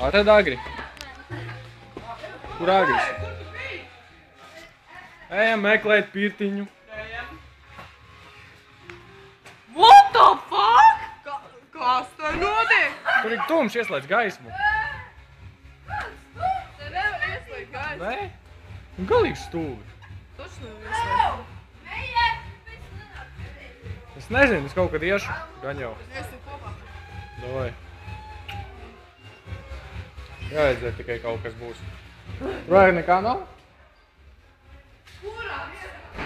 Atrad Agri. Kur Agris? Ejam meklēt pirtiņu. What the fuck? Kas tur notiek? Tur ir tumšs, ieslēdz gaismu. Te nevar ieslēgt gaismu. Nē? Un galīgi stūvi. Taču nevar ieslēgt. Es nezinu, es kaut kad iešu. Gan jau. Iesim kopā. Davai. Jāiedzēr tikai kaut kas būs. Tur vajag nekā nav?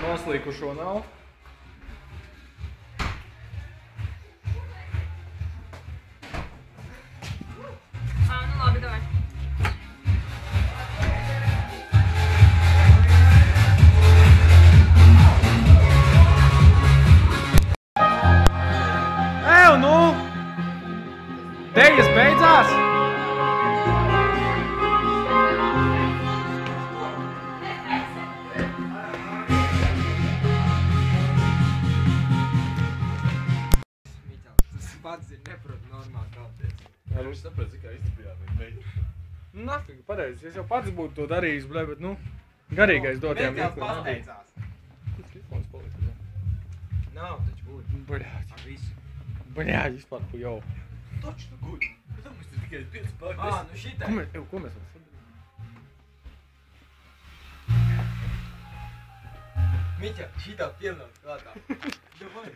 Noslīkušo nav. Nu labi, davai. Ew, nu! Tejas beidzās! Pats ir neprot normāli kāpēc. Jā, nu, Viņš saprot, cik kā iztapījāt viņa meita. Nafīgi, pareizi. Es jau pats būtu to darījis, blē, bet, nu, garīgais dotajām Meitās pasteidzās. Kurš telefons palika? Nav taču guļ. Bļāģi. Ar visu. Bļāģi, vispār, ku jau. Taču tu guļ. Bet tam mums ir tikai 5 pār. Nu šitai. Ko mēs varam sadarīt? Miķa, šitā pienāk kādā. Davai.